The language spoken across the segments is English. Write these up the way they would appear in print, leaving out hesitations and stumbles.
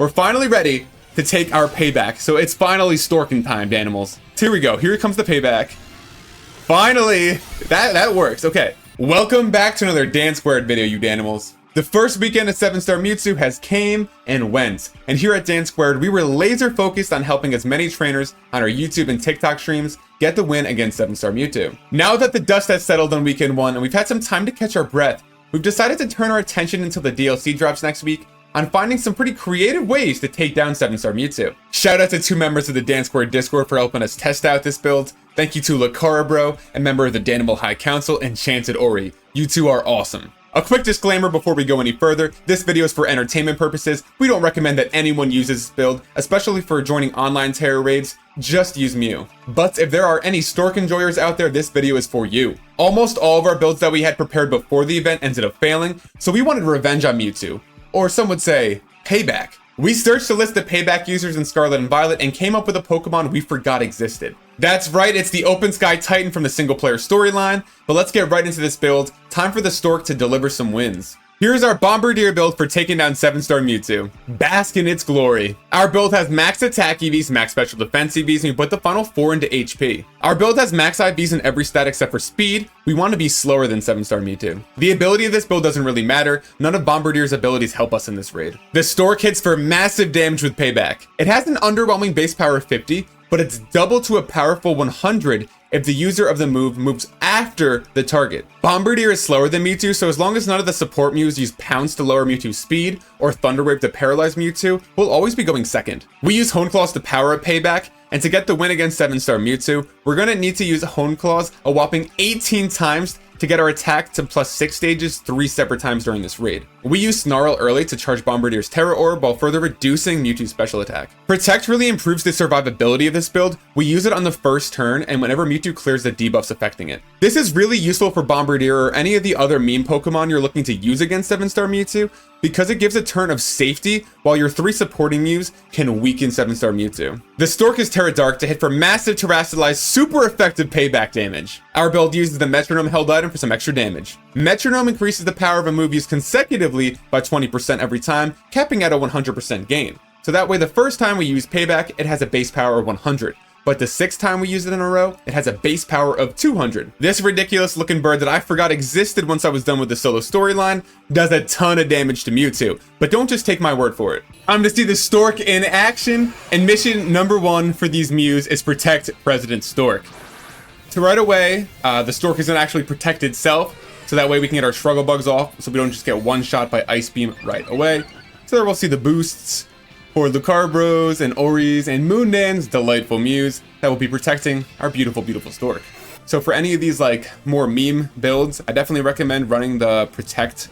we're finally ready to take our payback. So it's finally storking time, Danimals. Here we go. Here comes the payback. Finally, that works. Okay, welcome back to another DanSquared video, you Danimals. The first weekend of 7-star Mewtwo has came and went, and here at DanSquared, we were laser focused on helping as many trainers on our YouTube and TikTok streams get the win against 7-star Mewtwo. Now that the dust has settled on weekend 1 and we've had some time to catch our breath, we've decided to turn our attention until the DLC drops next week on finding some pretty creative ways to take down 7-star Mewtwo. Shout out to 2 members of the DanSquared Discord for helping us test out this build. Thank you to Lakara Bro, a member of the Danimal High Council, and Enchanted Ori. You two are awesome. A quick disclaimer before we go any further, this video is for entertainment purposes. We don't recommend that anyone uses this build, especially for joining online Terra raids. Just use Mew. But if there are any Stork enjoyers out there, this video is for you. Almost all of our builds that we had prepared before the event ended up failing, so we wanted revenge on Mewtwo. Or some would say, payback. We searched a list of payback users in Scarlet and Violet and came up with a Pokemon we forgot existed. That's right, it's the Open Sky Titan from the single player storyline, but let's get right into this build. Time for the Stork to deliver some wins. Here's our Bombirdier build for taking down 7-star Mewtwo. Bask in its glory. Our build has max attack EVs, max special defense EVs, and we put the final 4 into HP. Our build has max IVs in every stat except for speed. We want to be slower than 7-star Mewtwo. The ability of this build doesn't really matter. None of Bombardier's abilities help us in this raid. The Stork hits for massive damage with payback. It has an underwhelming base power of 50, but it's double to a powerful 100 if the user of the move moves after the target. Bombardier is slower than Mewtwo, so as long as none of the support Mews use Pounce to lower Mewtwo's speed or Thunder Wave to paralyze Mewtwo, we'll always be going second. We use Hone Claws to power up payback, and to get the win against 7-star Mewtwo, we're gonna need to use Hone Claws a whopping 18 times to get our attack to +6 stages 3 separate times during this raid. We use Snarl early to charge Bombardier's Tera Orb while further reducing Mewtwo's special attack. Protect really improves the survivability of this build. We use it on the first turn and whenever Mewtwo clears the debuffs affecting it. This is really useful for Bombardier or any of the other meme Pokemon you're looking to use against 7-star Mewtwo because it gives a turn of safety while your 3 supporting Mews can weaken 7-star Mewtwo. The Stork is Tera Dark to hit for massive terastallize, super effective payback damage. Our build uses the Metronome held item for some extra damage. Metronome increases the power of a move used consecutively by 20% every time, capping at a 100% gain. So that way the first time we use payback, it has a base power of 100. But the 6th time we use it in a row, it has a base power of 200. This ridiculous looking bird that I forgot existed once I was done with the solo storyline does a ton of damage to Mewtwo. But don't just take my word for it. I'm to see the Stork in action, and mission number 1 for these Mews is protect President Stork. So right away, the Stork is gonna actually protect itself, so that way we can get our struggle bugs off, so we don't just get one shot by Ice Beam right away. So there we'll see the boosts for Lucarbros and Oris and Moondan's delightful Mews that will be protecting our beautiful, beautiful Stork. So for any of these like more meme builds, I definitely recommend running the protect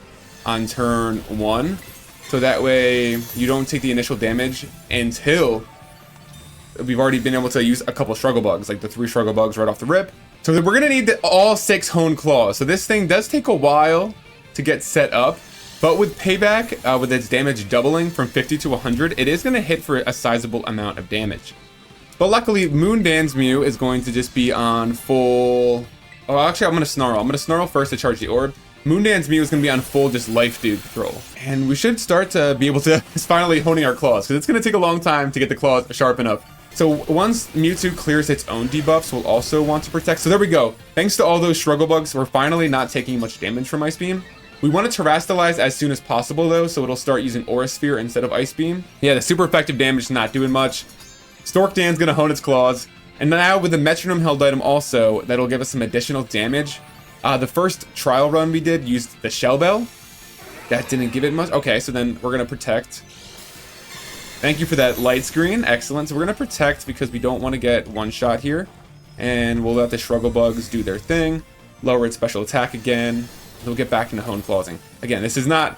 on turn 1. So that way you don't take the initial damage until we've already been able to use a couple struggle bugs, like the 3 struggle bugs right off the rip. So we're gonna need all 6 Hone Claws. So this thing does take a while to get set up. But with payback, with its damage doubling from 50 to 100, it is going to hit for a sizable amount of damage. But luckily, Moondan's Mew is going to just be on full... Oh, actually, I'm going to Snarl. I'm going to Snarl first to charge the orb. Moondan's Mew is going to be on full just Life Dude control. And we should start to be able to finally honing our claws, because it's going to take a long time to get the claws sharp enough. So once Mewtwo clears its own debuffs, we'll also want to protect. So there we go. Thanks to all those struggle bugs, we're finally not taking much damage from Ice Beam. We want to terastallize as soon as possible though, so it'll start using Aura Sphere instead of Ice Beam. Yeah, the super effective damage is not doing much. Stork Dan's gonna hone its claws. And now with the Metronome held item also, that'll give us some additional damage. The first trial run we did used the Shell Bell. That didn't give it much. Okay, so then we're gonna protect. Thank you for that light screen, excellent. So we're gonna protect because we don't want to get one shot here. And we'll let the struggle bugs do their thing. Lower its special attack again. We'll get back into Hone Clawsing. Again, this is not...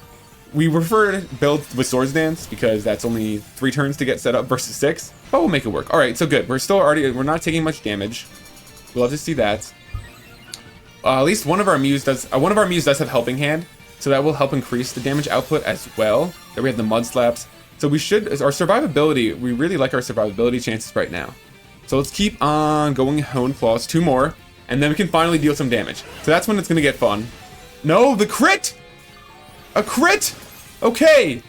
We prefer to build with Swords Dance because that's only 3 turns to get set up versus 6. But we'll make it work. Alright, so good. We're not taking much damage. We'll have to see that. At least one of our Mews does have Helping Hand. So that will help increase the damage output as well. There we have the Mud Slaps. So we should... Our survivability... We really like our survivability chances right now. So let's keep on going Hone Claws. 2 more. And then we can finally deal some damage. So that's when it's going to get fun. No, the crit! A crit! Okay.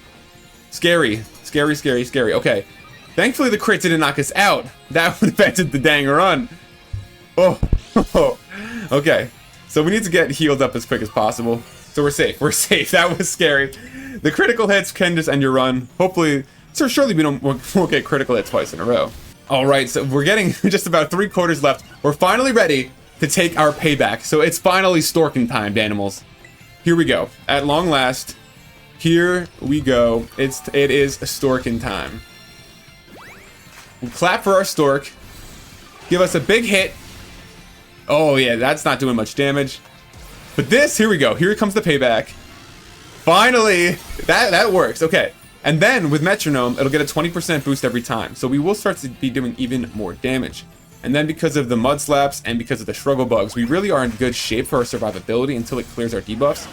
Scary Scary, scary, scary. Okay. Thankfully, the crit didn't knock us out. That would have ended the dang run. Oh. Okay. So we need to get healed up as quick as possible. So we're safe. We're safe. That was scary. The critical hits can just end your run. Hopefully, so surely we won't get critical hit twice in a row. All right, so we're getting just about 3/4 left. We're finally ready to take our payback. So it's finally storking time, animals. Here we go. At long last, here we go. It is storking time. We'll clap for our stork. Give us a big hit. Oh yeah, that's not doing much damage. But this, here we go. Here comes the payback. Finally, that works. Okay. And then with Metronome, it'll get a 20% boost every time. So we will start to be doing even more damage. And then because of the mud slaps and because of the struggle bugs, we really are in good shape for our survivability until it clears our debuffs.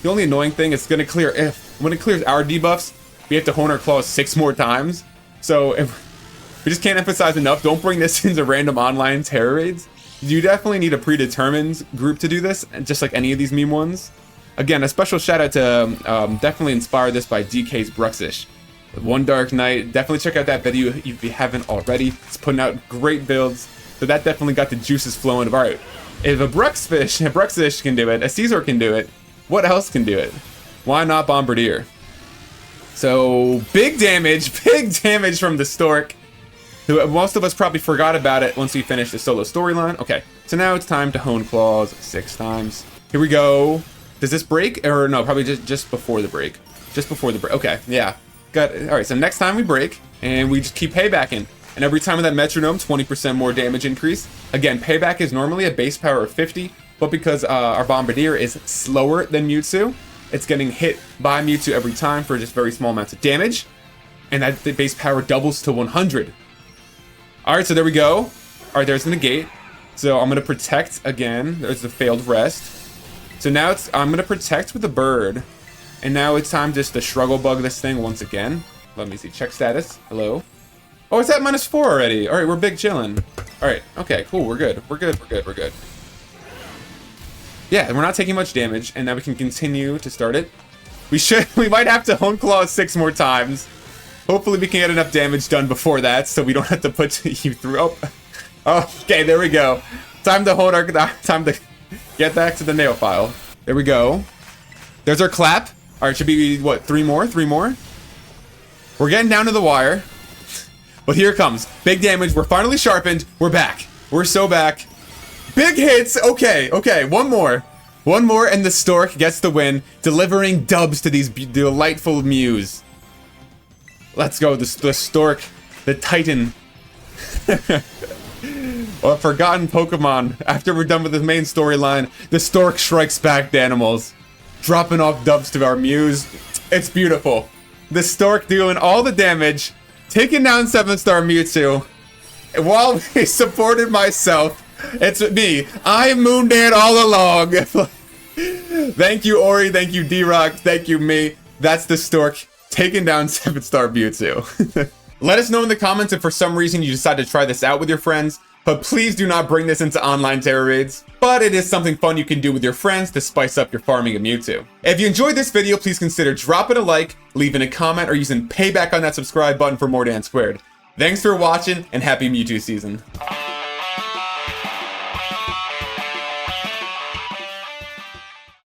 The only annoying thing is going to clear when it clears our debuffs, we have to hone our claws 6 more times. So we just can't emphasize enough. Don't bring this into random online terror raids. You definitely need a predetermined group to do this, just like any of these meme ones. Again, a special shout out to definitely inspired this by DK's Bruxish. One Dark Night. Definitely check out that video if you haven't already. It's putting out great builds. So that definitely got the juices flowing of art. If a Bruxish can do it, a Caesar can do it, what else can do it? Why not Bombirdier? So big damage from the Stork. Most of us probably forgot about it once we finished the solo storyline. Okay, so now it's time to hone claws 6 times. Here we go. Does this break? Or no, probably just before the break. Just before the break. Okay, yeah. Got it. All right, so next time we break, and we just keep paybacking. And every time with that metronome, 20% more damage increase. Again, payback is normally a base power of 50, but because our Bombirdier is slower than Mewtwo, it's getting hit by Mewtwo every time for just very small amounts of damage. And that the base power doubles to 100. All right, so there we go. All right, there's the negate. So I'm gonna protect again. There's the failed rest. So now I'm gonna protect with the bird. And now it's time just to struggle bug this thing once again. Let me see, check status, hello. Oh, it's at -4 already. All right, we're big chillin'. All right, okay, cool, we're good. We're good. Yeah, we're not taking much damage, and now we can continue to start it. We might have to hone claw 6 more times. Hopefully we can get enough damage done before that, so we don't have to put you through. Oh, okay, there we go. Time to get back to the nail file. There we go. There's our clap. All right, should be, what, 3 more? 3 more? We're getting down to the wire. But here it comes. Big damage. We're finally sharpened. We're back. We're so back. Big hits. Okay, okay. One more, and the Stork gets the win, delivering dubs to these delightful Mews. Let's go. The Stork, the Titan. A forgotten Pokemon. After we're done with the main storyline, the Stork strikes back, Danimals, dropping off dubs to our Mews. It's beautiful. The Stork doing all the damage, taking down 7-star Mewtwo, while he supported myself. It's me. I mooned it all along. Thank you, Ori. Thank you, D-Rock. Thank you, me. That's the Stork taking down 7-star Mewtwo. Let us know in the comments if for some reason you decide to try this out with your friends. But please do not bring this into online terror raids. But it is something fun you can do with your friends to spice up your farming of Mewtwo. If you enjoyed this video, please consider dropping a like, leaving a comment, or using payback on that subscribe button for more DanSquared. Thanks for watching, and happy Mewtwo season.